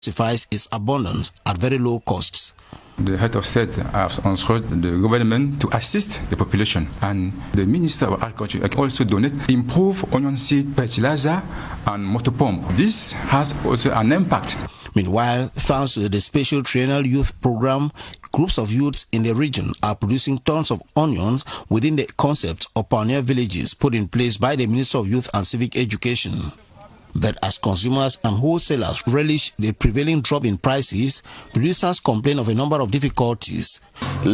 justifies its abundance at very low costs. The head of state has instructed the government to assist the population, and the Minister of Agriculture also donate improved onion seed fertilizer and motor pump. This has also an impact. Meanwhile, thanks to the Special Triennial Youth Program, groups of youths in the region are producing tons of onions within the concept of pioneer villages put in place by the Minister of Youth and Civic Education. But as consumers and wholesalers relish the prevailing drop in prices, producers complain of a number of difficulties. A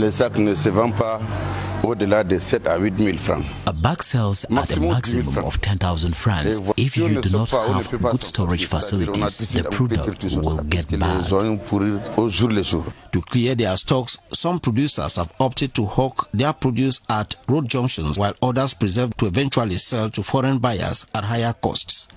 bag sells at a maximum of 10,000 francs. If you do not have good storage facilities, the product will get bad. To clear their stocks, some producers have opted to hawk their produce at road junctions, while others preserve to eventually sell to foreign buyers at higher costs.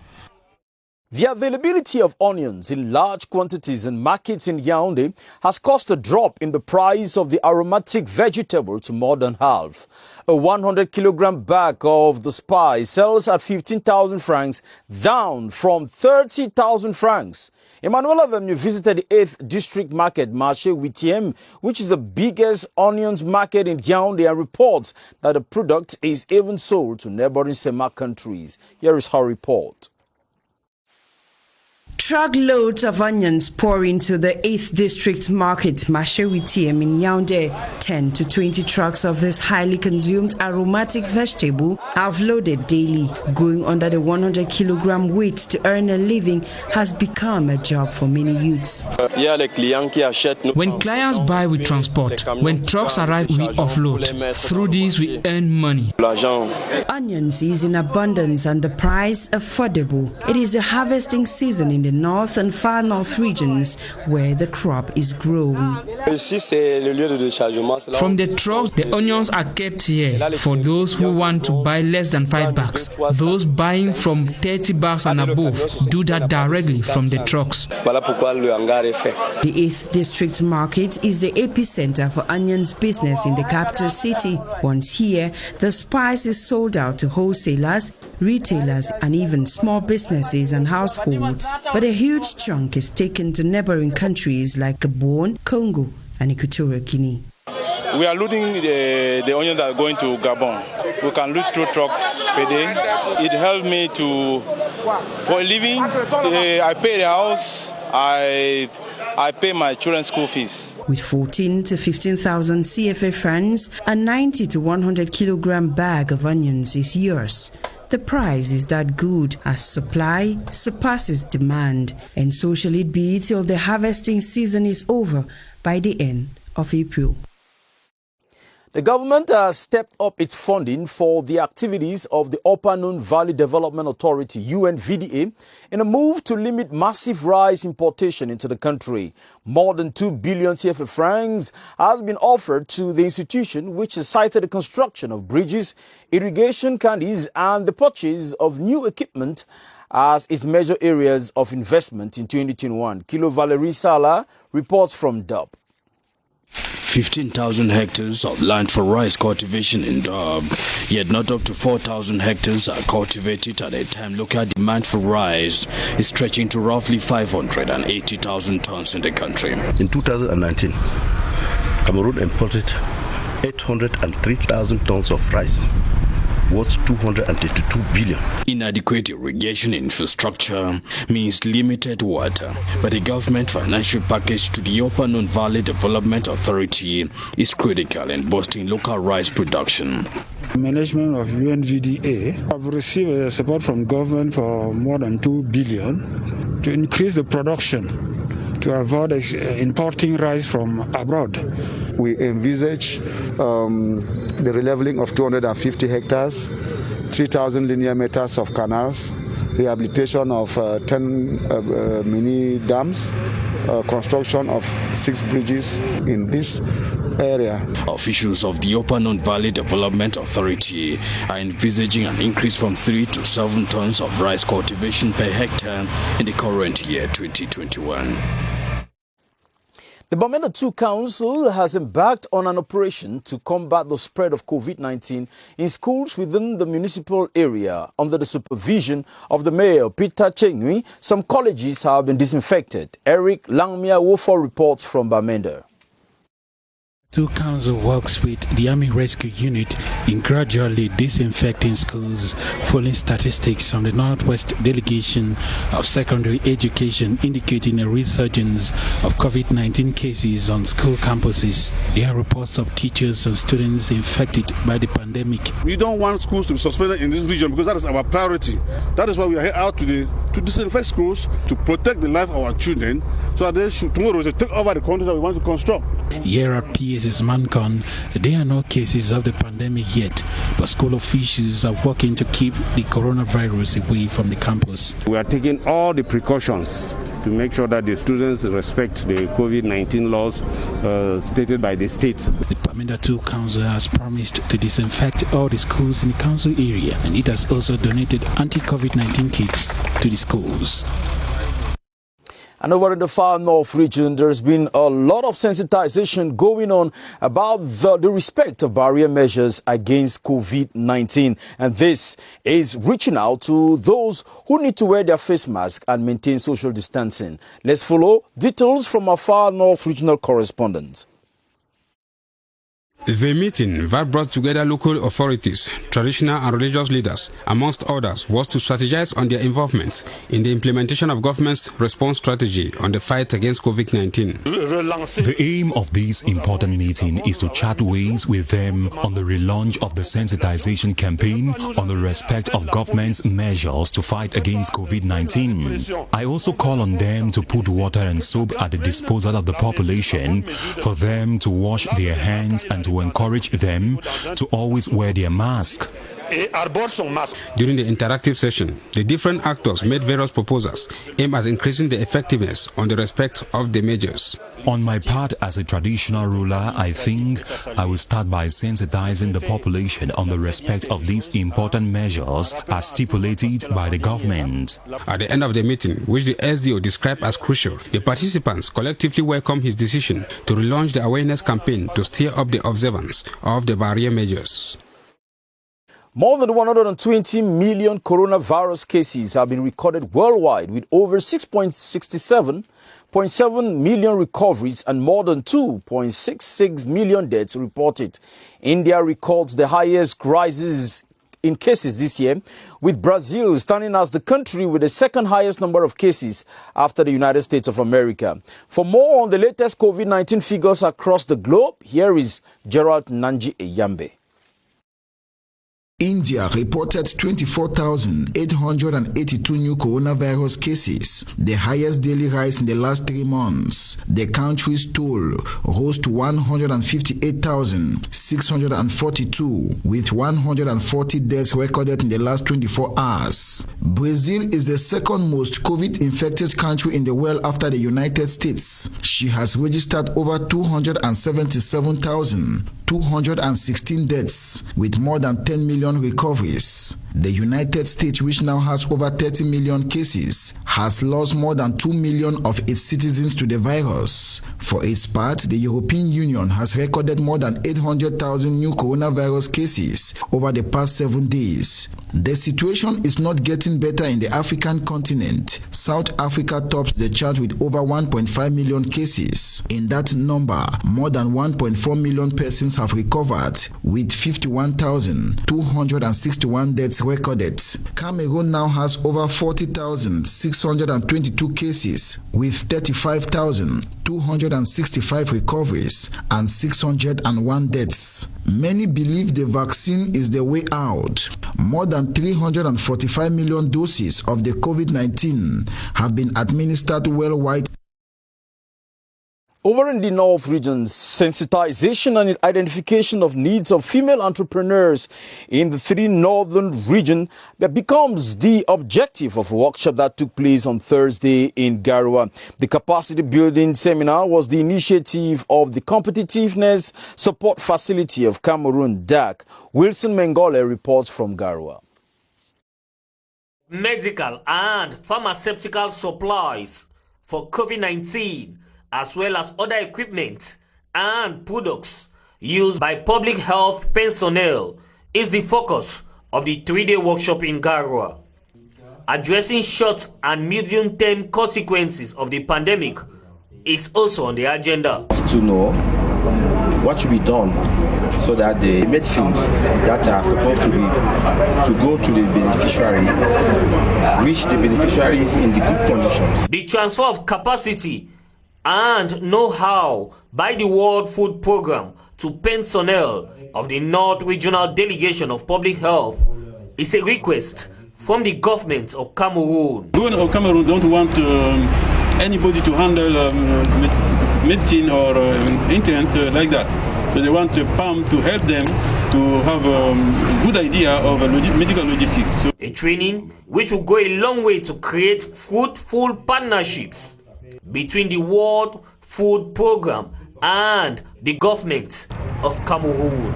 The availability of onions in large quantities in markets in Yaoundé has caused a drop in the price of the aromatic vegetable to more than half. A 100-kilogram bag of the spice sells at 15,000 francs, down from 30,000 francs. Emmanuel Avenu visited the 8th District Market, Marché 8e, which is the biggest onions market in Yaoundé, and reports that the product is even sold to neighboring Sema countries. Here is her report. Truckloads of onions pour into the 8th District Market, Marché 8e in Yaoundé. 10 to 20 trucks of this highly consumed aromatic vegetable have loaded daily. Going under the 100-kilogram weight to earn a living has become a job for many youths. When clients buy, we transport. When trucks arrive, we offload. Through these, we earn money. Onions is in abundance and the price affordable. It is the harvesting season in the north and far north regions where the crop is grown. From the trucks, the onions are kept here for those who want to buy less than 5 bags. Those buying from 30 bags and above do that directly from the trucks. The 8th District Market is the epicenter for onions business in the capital city. Once here, the spice is sold out to wholesalers, retailers, and even small businesses and households. But a huge chunk is taken to neighboring countries like Gabon, Congo, and Equatorial Guinea. We are loading the onions that are going to Gabon. We can load 2 trucks per day. It helped me for a living. I pay the house. I pay my children's school fees. With 14 to 15,000 CFA francs, a 90 to 100 kilogram bag of onions is yours. The price is that good as supply surpasses demand, and so shall it be till the harvesting season is over by the end of April. The government has stepped up its funding for the activities of the Upper Noon Valley Development Authority, UNVDA, in a move to limit massive rice importation into the country. More than 2 billion CFA francs has been offered to the institution, which has cited the construction of bridges, irrigation canals, and the purchase of new equipment as its major areas of investment in 2021. Kilo Valerie Sala reports from Dub. 15,000 hectares of land for rice cultivation in Dub, yet not up to 4,000 hectares are cultivated at a time local demand for rice is stretching to roughly 580,000 tons in the country. In 2019, Cameroon imported 803,000 tons of rice, worth 282 billion. Inadequate irrigation infrastructure means limited water, but the government financial package to the Upper Noon Valley Development Authority is critical in boosting local rice production. Management of UNVDA have received support from government for more than 2 billion to increase the production to avoid importing rice from abroad. We envisage the releveling of 250 hectares, 3,000 linear meters of canals, rehabilitation of 10 mini dams, construction of 6 bridges in this area. Officials of the Upper Noon Valley Development Authority are envisaging an increase from 3 to 7 tons of rice cultivation per hectare in the current year 2021. The Bamenda 2 Council has embarked on an operation to combat the spread of COVID-19 in schools within the municipal area. Under the supervision of the Mayor, Peter Chenui, some colleges have been disinfected. Eric Langmia Wofo reports from Bamenda. 2 Council works with the Army Rescue Unit in gradually disinfecting schools, following statistics from the Northwest Delegation of Secondary Education indicating a resurgence of COVID-19 cases on school campuses. There are reports of teachers and students infected by the pandemic. We don't want schools to be suspended in this region because that is our priority. That is why we are here out today to disinfect schools, to protect the life of our children, so that they should tomorrow take over the country that we want to construct. Here at PS's Mancon, there are no cases of the pandemic yet, but school officials are working to keep the coronavirus away from the campus. We are taking all the precautions to make sure that the students respect the COVID-19 laws stated by the state. The Bamenda 2 Council has promised to disinfect all the schools in the council area, and it has also donated anti-COVID-19 kits to the schools. And over in the far north region, there's been a lot of sensitization going on about the respect of barrier measures against COVID-19. And this is reaching out to those who need to wear their face mask and maintain social distancing. Let's follow details from our far north regional correspondent. The meeting that brought together local authorities, traditional and religious leaders, amongst others, was to strategize on their involvement in the implementation of government's response strategy on the fight against COVID-19. The aim of this important meeting is to chat ways with them on the relaunch of the sensitization campaign on the respect of government's measures to fight against COVID-19. I also call on them to put water and soap at the disposal of the population, for them to wash their hands and to encourage them to always wear their mask. During the interactive session, the different actors made various proposals aimed at increasing the effectiveness on the respect of the measures. On my part as a traditional ruler, I think I will start by sensitizing the population on the respect of these important measures as stipulated by the government. At the end of the meeting, which the SDO described as crucial, the participants collectively welcomed his decision to relaunch the awareness campaign to steer up the observance of the barrier measures. More than 120 million coronavirus cases have been recorded worldwide, with over 6.7 million recoveries and more than 2.66 million deaths reported. India records the highest rises in cases this year, with Brazil standing as the country with the second highest number of cases after the United States of America. For more on the latest COVID-19 figures across the globe, here is Gerald Nanji Eyambe. India reported 24,882 new coronavirus cases, the highest daily rise in the last 3 months. The country's toll rose to 158,642, with 140 deaths recorded in the last 24 hours. Brazil is the second most COVID-infected country in the world after the United States. She has registered over 277,216 deaths, with more than 10 million recoveries. The United States, which now has over 30 million cases, has lost more than 2 million of its citizens to the virus. For its part, the European Union has recorded more than 800,000 new coronavirus cases over the past 7 days. The situation is not getting better in the African continent. South Africa tops the chart with over 1.5 million cases. In that number, more than 1.4 million persons have recovered, with 51,261 deaths recorded. Cameroon now has over 40,622 cases, with 35,265 recoveries and 601 deaths. Many believe the vaccine is the way out. More than 345 million doses of the COVID-19 have been administered worldwide. Over in the North region, sensitization and identification of needs of female entrepreneurs in the 3 northern region that becomes the objective of a workshop that took place on Thursday in Garoua. The capacity building seminar was the initiative of the Competitiveness Support Facility of Cameroon, DAC. Wilson Mengole reports from Garoua. Medical and pharmaceutical supplies for COVID-19 as well as other equipment and products used by public health personnel is the focus of the 3-day workshop in Garoua. Addressing short and medium-term consequences of the pandemic is also on the agenda. To know what should be done so that the medicines that are supposed to go to the beneficiary reach the beneficiaries in the good conditions. The transfer of capacity and know-how by the World Food Programme to personnel of the North Regional Delegation of Public Health is a request from the government of Cameroon. The government of Cameroon don't want anybody to handle medicine or internet like that. So they want PAM to help them to have a good idea of medical logistics. So a training which will go a long way to create fruitful partnerships between the World Food Programme and the government of Cameroon.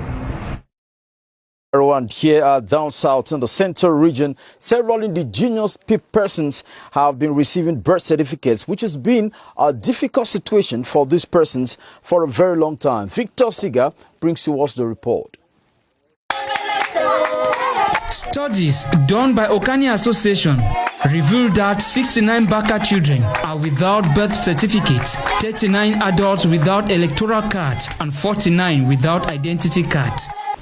And here down south in the central region, several indigenous persons have been receiving birth certificates, which has been a difficult situation for these persons for a very long time. Victor Siga brings to us the report. Studies done by Okani Association revealed that 69 Baka children are without birth certificate, 39 adults without electoral card, and 49 without identity card.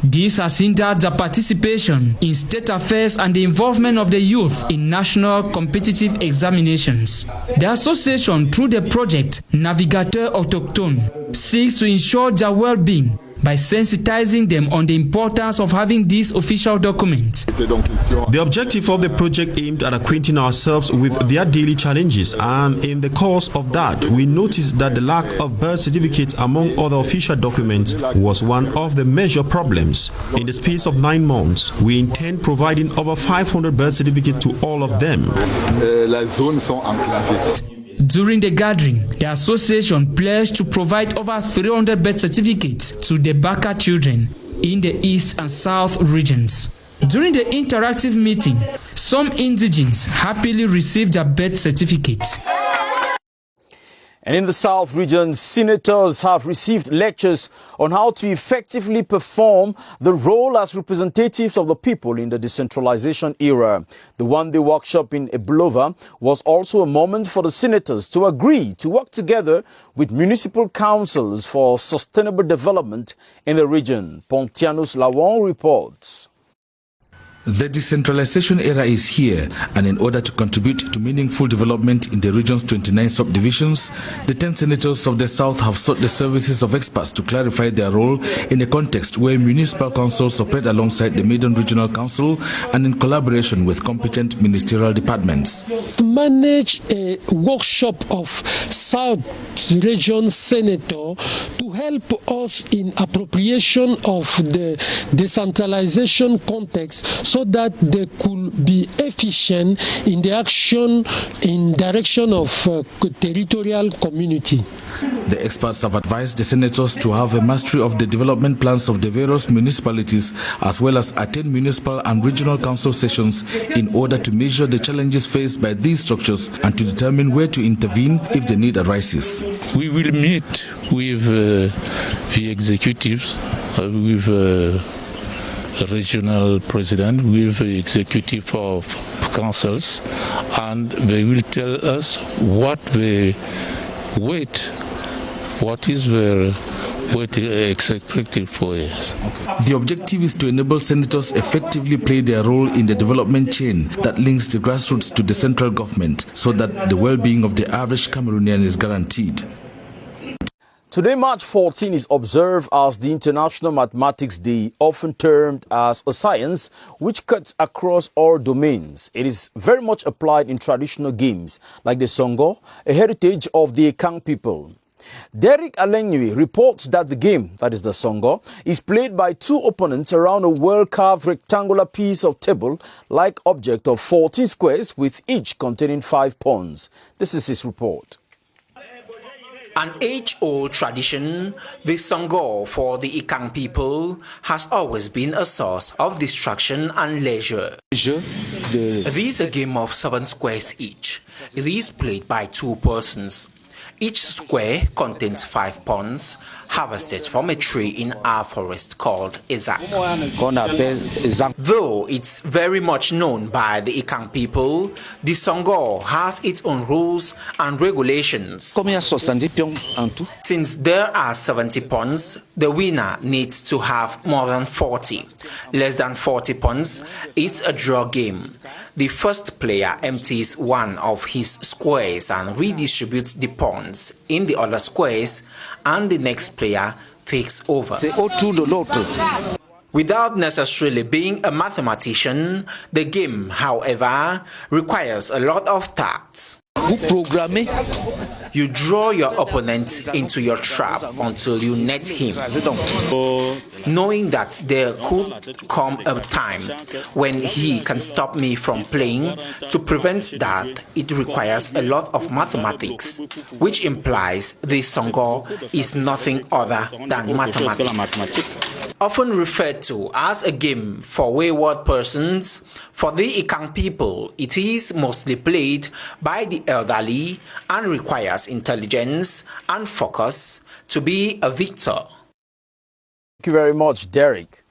This has hindered the participation in state affairs and the involvement of the youth in national competitive examinations. The association, through the project Navigateur Autochtone, seeks to ensure their well-being by sensitizing them on the importance of having these official documents. The objective of the project aimed at acquainting ourselves with their daily challenges, and in the course of that, we noticed that the lack of birth certificates among other official documents was one of the major problems. In the space of 9 months, we intend providing over 500 birth certificates to all of them. During the gathering, the association pledged to provide over 300 birth certificates to the Baka children in the east and south regions. During the interactive meeting, some indigents happily received their birth certificates. And in the South region, senators have received lectures on how to effectively perform the role as representatives of the people in the decentralization era. The one-day workshop in Eblova was also a moment for the senators to agree to work together with municipal councils for sustainable development in the region. Pontianus Lawon reports. The decentralization era is here, and in order to contribute to meaningful development in the region's 29 subdivisions, the 10 senators of the South have sought the services of experts to clarify their role in a context where municipal councils operate alongside the Maiden Regional Council and in collaboration with competent ministerial departments. To manage a workshop of South Region Senator to help us in appropriation of the decentralization context, so that they could be efficient in the action in direction of territorial community. The experts have advised the senators to have a mastery of the development plans of the various municipalities, as well as attend municipal and regional council sessions in order to measure the challenges faced by these structures and to determine where to intervene if the need arises. We will meet with the executives, with regional president, with the executive of councils, and they will tell us what the weight, what is their weight expected for us. The objective is to enable senators effectively play their role in the development chain that links the grassroots to the central government, so that the well-being of the average Cameroonian is guaranteed. Today, March 14, is observed as the International Mathematics Day, often termed as a science which cuts across all domains. It is very much applied in traditional games like the Songo, a heritage of the Ekang people. Derek Alenui reports that the game, that is the Songo, is played by two opponents around a well-carved rectangular piece of table-like object of 14 squares, with each containing 5 pawns. This is his report. An age-old tradition, the Songo for the Ekang people has always been a source of distraction and leisure. This is a game of 7 squares each. It is played by 2 persons. Each square contains 5 ponds harvested from a tree in our forest called Ezak. Though it's very much known by the Ikang people, the Songor has its own rules and regulations. Since there are 70 ponds, the winner needs to have more than 40. Less than 40 ponds, it's a draw game. The first player empties one of his squares and redistributes the ponds in the other squares, and the next player takes over. Without necessarily being a mathematician, the game, however, requires a lot of tact. You draw your opponent into your trap until you net him, knowing that there could come a time when he can stop me from playing. To prevent that, it requires a lot of mathematics, which implies the Songor is nothing other than mathematics. Often referred to as a game for wayward persons, for the Ikang people, it is mostly played by the elderly and requires intelligence and focus to be a victor. Thank you very much, Derek.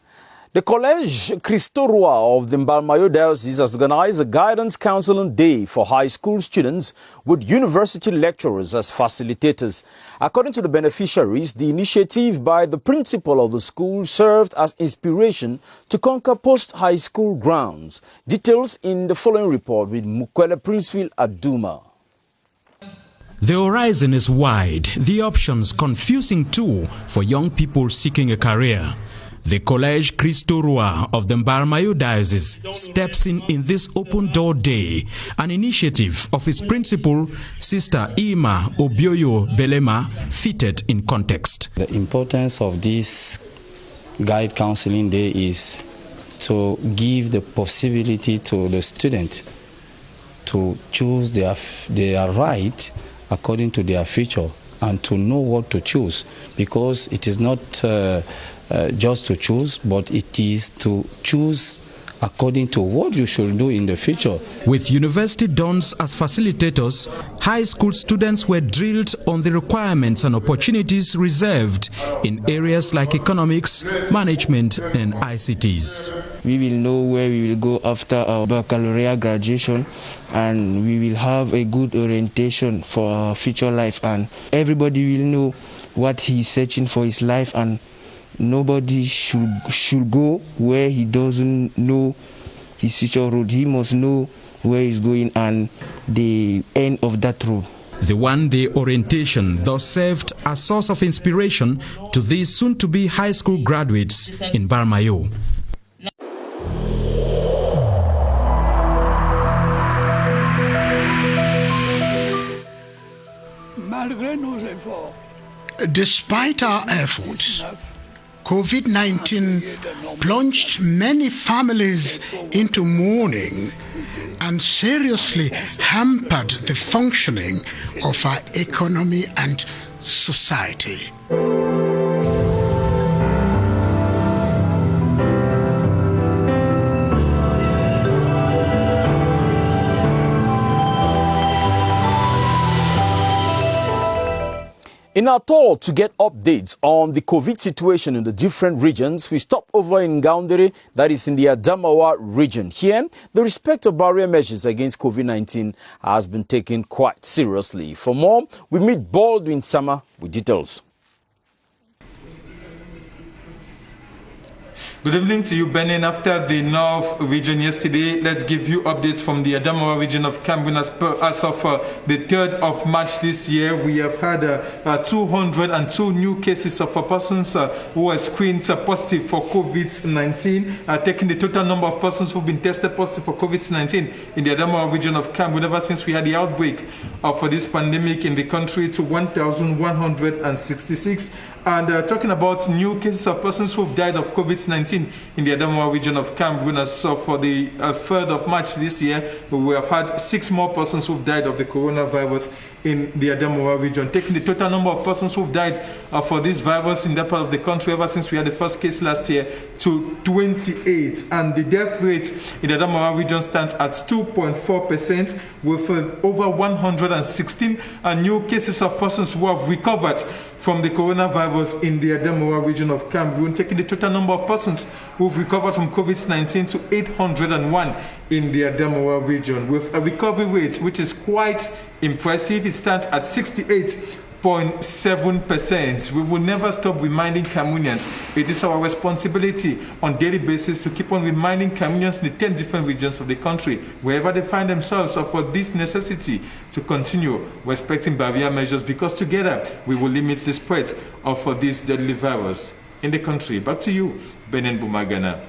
The Collège Christ-Roi of the Mbalmayo Diocese has organized a guidance counseling day for high school students with university lecturers as facilitators. According to the beneficiaries, the initiative by the principal of the school served as inspiration to conquer post-high school grounds. Details in the following report with Mukwele Princeville Aduma. The horizon is wide, the options confusing too for young people seeking a career. The Collège Christ-Roi of the Mbalmayo Diocese steps in this open door day, an initiative of its principal, Sister Ima Obioyo Belema, fitted in context. The importance of this guide counseling day is to give the possibility to the student to choose their right according to their future and to know what to choose, because it is not just to choose, but it is to choose according to what you should do in the future. With university dons as facilitators, high school students were drilled on the requirements and opportunities reserved in areas like economics, management, and ICTs. We will know where we will go after our baccalaureate graduation, and we will have a good orientation for our future life, and everybody will know what he is searching for his life, and nobody should go where he doesn't know his future road. He must know where he's going and the end of that road. The one-day orientation thus served as source of inspiration to these soon-to-be high school graduates in Mbalmayo. Despite our efforts, COVID-19 plunged many families into mourning and seriously hampered the functioning of our economy and society. In our tour to get updates on the COVID situation in the different regions, we stop over in Ngaoundéré, that is in the Adamawa region. Here, the respect of barrier measures against COVID-19 has been taken quite seriously. For more, we meet Baldwin Sama with details. Good evening to you, Benin. After the North region yesterday, let's give you updates from the Adamawa region of Cameroon. As of the 3rd of March this year, we have had 202 new cases of persons who were screened positive for COVID-19, taking the total number of persons who have been tested positive for COVID-19 in the Adamawa region of Cameroon ever since we had the outbreak for this pandemic in the country to 1,166. And talking about new cases of persons who have died of COVID-19 in the Adamawa region of Cameroon, as for the 3rd of March this year, we have had 6 more persons who have died of the coronavirus in the Adamawa region, taking the total number of persons who've died for this virus in that part of the country ever since we had the first case last year to 28. And the death rate in the Adamawa region stands at 2.4%, with over 116 new cases of persons who have recovered from the coronavirus in the Adamawa region of Cameroon, taking the total number of persons who've recovered from COVID-19 to 801 in the Adamawa region, with a recovery rate which is quite impressive. It stands at 68.7%. We will never stop reminding Cameroonians. It is our responsibility on a daily basis to keep on reminding Cameroonians in the 10 different regions of the country, wherever they find themselves, of this necessity to continue respecting barrier measures, because together we will limit the spread of this deadly virus in the country. Back to you, Benen Bumagana.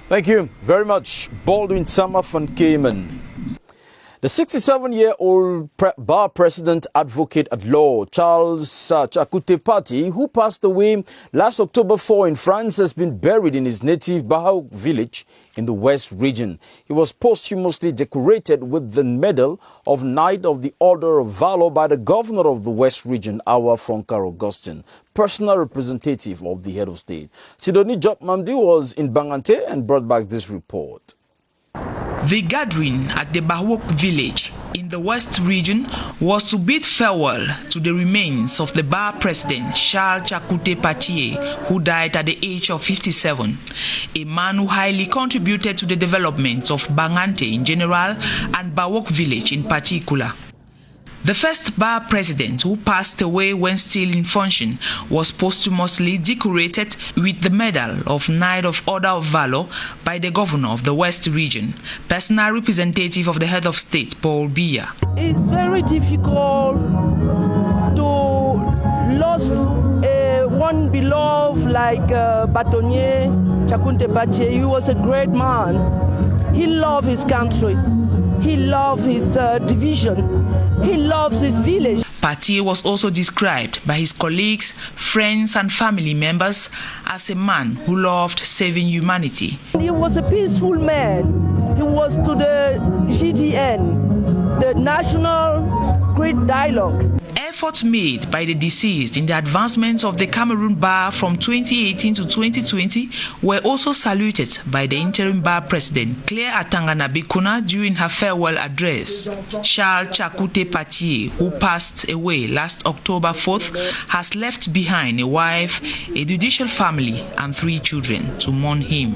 Thank you very much, Baldwin Sama van Kamer. The 67-year-old bar president advocate at law, Charles Chakute Pati, who passed away last October 4 in France, has been buried in his native Bahau village in the West region. He was posthumously decorated with the Medal of Knight of the Order of Valor by the governor of the West region, Awa Fonkar Augustine, personal representative of the head of state. Sidoni Job Mamdi was in Bangante and brought back this report. The gathering at the Bahawok village in the West region was to bid farewell to the remains of the bar president Charles Chakute Pati, who died at the age of 57, a man who highly contributed to the development of Bangante in general and Bahawok village in particular. The first bar president, who passed away when still in function, was posthumously decorated with the Medal of Knight of Order of Valor by the governor of the West region, personal representative of the head of state, Paul Biya. It's very difficult to lose one beloved like Bâtonnier Chakute Pati. He was a great man. He loved his country. He loved his division. He loves his village. Pati was also described by his colleagues, friends and family members as a man who loved saving humanity. He was a peaceful man. He was to the GDN, the National Great Dialogue. Efforts made by the deceased in the advancement of the Cameroon bar from 2018 to 2020 were also saluted by the interim bar president, Claire Atangana Bikuna, during her farewell address. Charles Chakute Pati, who passed away last October 4th, has left behind a wife, a judicial family, and 3 children to mourn him.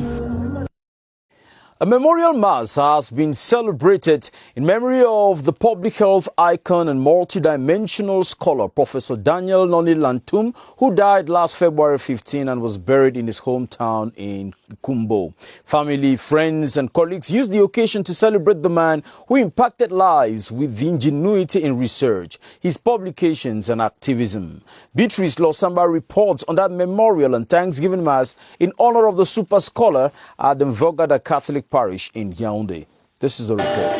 A memorial mass has been celebrated in memory of the public health icon and multidimensional scholar, Professor Daniel Noni Lantum, who died last February 15 and was buried in his hometown in Kumbo. Family, friends and colleagues used the occasion to celebrate the man who impacted lives with the ingenuity in research, his publications and activism. Beatrice Losamba reports on that memorial and Thanksgiving Mass in honor of the super scholar at the Mvogada Catholic Parish in Yaoundé. This is a report.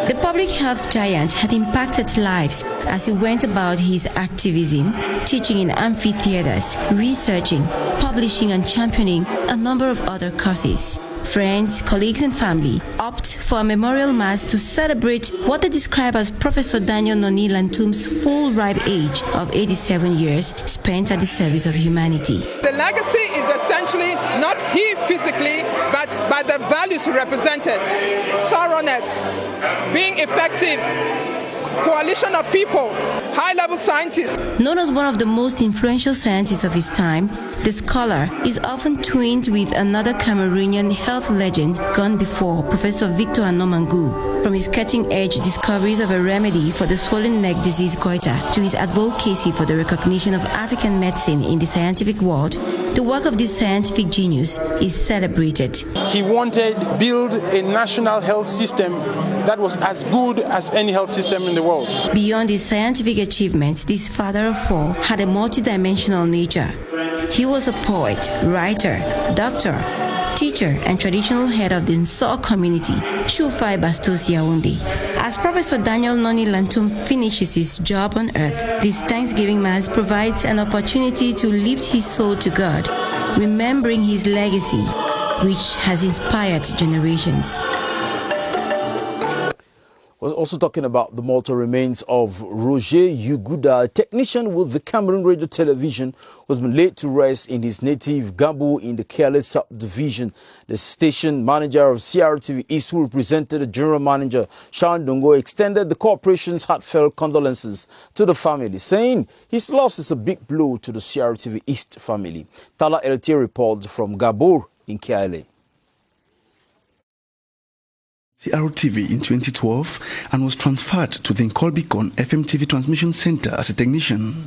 The public health giant had impacted lives as he went about his activism, teaching in amphitheaters, researching, publishing and championing a number of other causes. Friends, colleagues and family opt for a memorial mass to celebrate what they describe as Professor Daniel Noni Lantum's full ripe age of 87 years spent at the service of humanity. The legacy is essentially not he physically, but by the values he represented. Thoroughness, being effective, coalition of people, high-level scientists. Known as one of the most influential scientists of his time, the scholar is often twinned with another Cameroonian health legend gone before, Professor Victor Anomangu. From his cutting-edge discoveries of a remedy for the swollen neck disease goiter to his advocacy for the recognition of African medicine in the scientific world, the work of this scientific genius is celebrated. He wanted to build a national health system that was as good as any health system in the world. Beyond his scientific achievements, this father of 4 had a multidimensional nature. He was a poet, writer, doctor, teacher and traditional head of the Nsor community, Shufai Bastos Yaoundé. As Professor Daniel Noni Lantum finishes his job on earth, this Thanksgiving Mass provides an opportunity to lift his soul to God, remembering his legacy, which has inspired generations. We're also talking about the mortal remains of Roger Yuguda, a technician with the Cameroon Radio Television, who has been laid to rest in his native Gambo in the Kele subdivision. The station manager of CRTV East, who represented the general manager, Sean Dongo, extended the corporation's heartfelt condolences to the family, saying his loss is a big blow to the CRTV East family. Tala LT reports from Gabor in Kiale. CRTV in 2012 and was transferred to the Nkolbikon FM TV Transmission Center as a technician.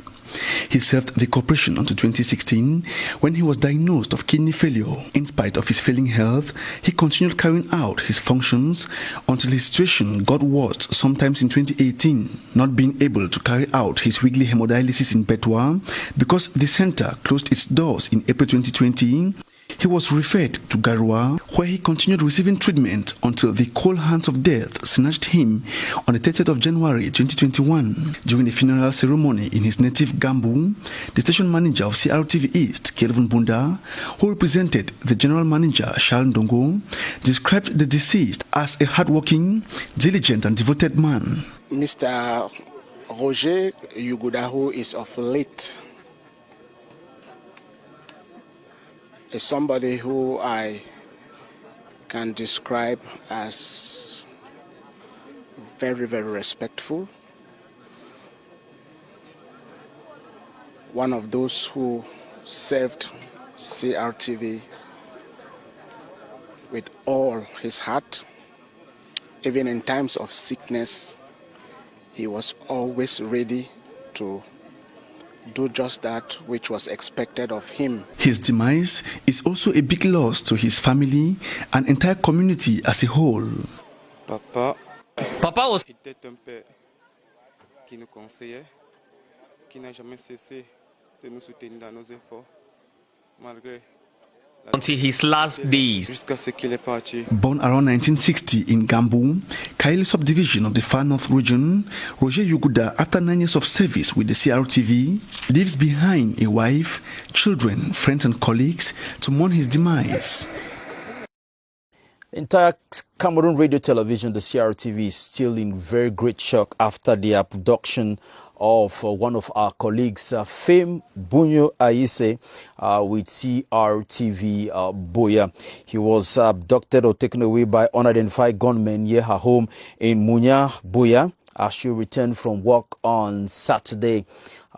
He served the corporation until 2016 when he was diagnosed of kidney failure. In spite of his failing health, he continued carrying out his functions until his situation got worse, sometimes in 2018, not being able to carry out his weekly hemodialysis in Betwa because the center closed its doors in April 2020. He was referred to Garua, where he continued receiving treatment until the cold hands of death snatched him on the 30th of January 2021. During the funeral ceremony in his native Gambu, the station manager of CRTV East, Kelvin Bunda, who represented the general manager, Charles Ndongo, described the deceased as a hardworking, diligent and devoted man. Mr. Roger Yuguda, who is of late, is somebody who I can describe as very, very respectful. One of those who served CRTV with all his heart. Even in times of sickness, he was always ready to do just that which was expected of him. His demise is also a big loss to his family and entire community as a whole. Papa was était un père qui nous conseillait, qui n'a jamais cessé de nous soutenir dans nos efforts, malgré until his last days. Born around 1960 in Gambu, Kaili subdivision of the Far North region, Roger Yuguda, after 9 years of service with the CRTV, leaves behind a wife, children, friends and colleagues to mourn his demise. Entire Cameroon Radio Television, the CRTV, is still in very great shock after the abduction of one of our colleagues, Fame Bunyo Aise, with CRTV Boya. He was abducted or taken away by unidentified gunmen near her home in Munya, Boya, as she returned from work on Saturday.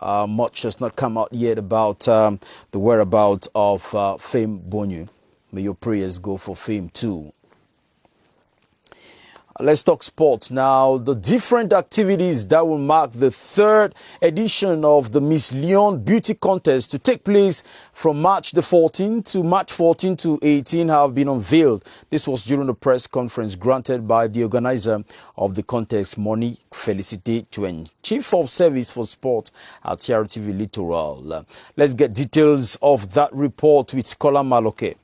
Much has not come out yet about the whereabouts of Fame Bunyo. May your prayers go for Fame too. Let's talk sports now. The different activities that will mark the third edition of the Miss Lyon Beauty Contest to take place from March the 14th to March 14 to 18 have been unveiled. This was during the press conference granted by the organizer of the contest, Monique Felicite Chuen, Chief of Service for Sport at CRTV Littoral. Let's get details of that report with Scholar Maloke.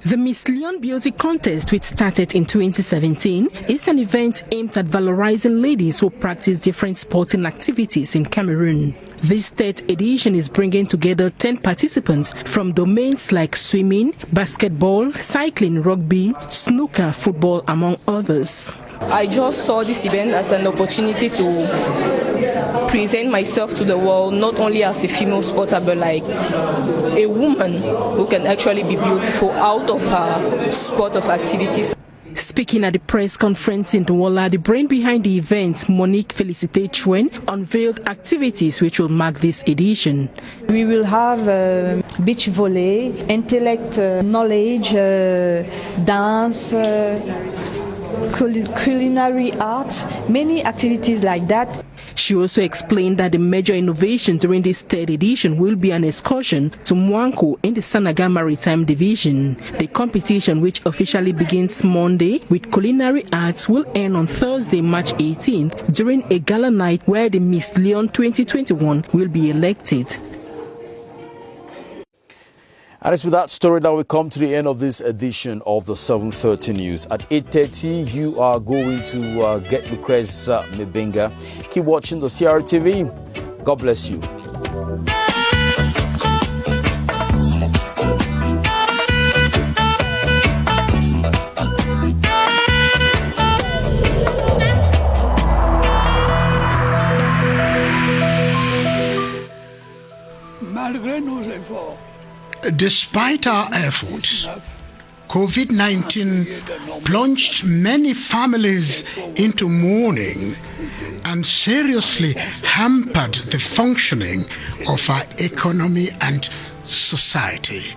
The Miss Lyon Beauty Contest, which started in 2017, is an event aimed at valorizing ladies who practice different sporting activities in Cameroon. This third edition is bringing together 10 participants from domains like swimming, basketball, cycling, rugby, snooker, football, among others. I just saw this event as an opportunity to present myself to the world, not only as a female sporter, but like a woman who can actually be beautiful out of her sport of activities. Speaking at the press conference in Douala, the brain behind the event, Monique Felicite Chuen, unveiled activities which will mark this edition. We will have beach volley, intellect, knowledge, dance, culinary art, many activities like that. She also explained that the major innovation during this third edition will be an excursion to Mwanko in the Sanaga Maritime Division. The competition, which officially begins Monday with culinary arts, will end on Thursday, March 18th, during a gala night where the Miss Lyon 2021 will be elected. And it's with that story that we come to the end of this edition of the 7:30 News. At 8:30, you are going to get Lucrez Mebenga. Keep watching the CRTV. God bless you. Despite our efforts, COVID-19 plunged many families into mourning and seriously hampered the functioning of our economy and society.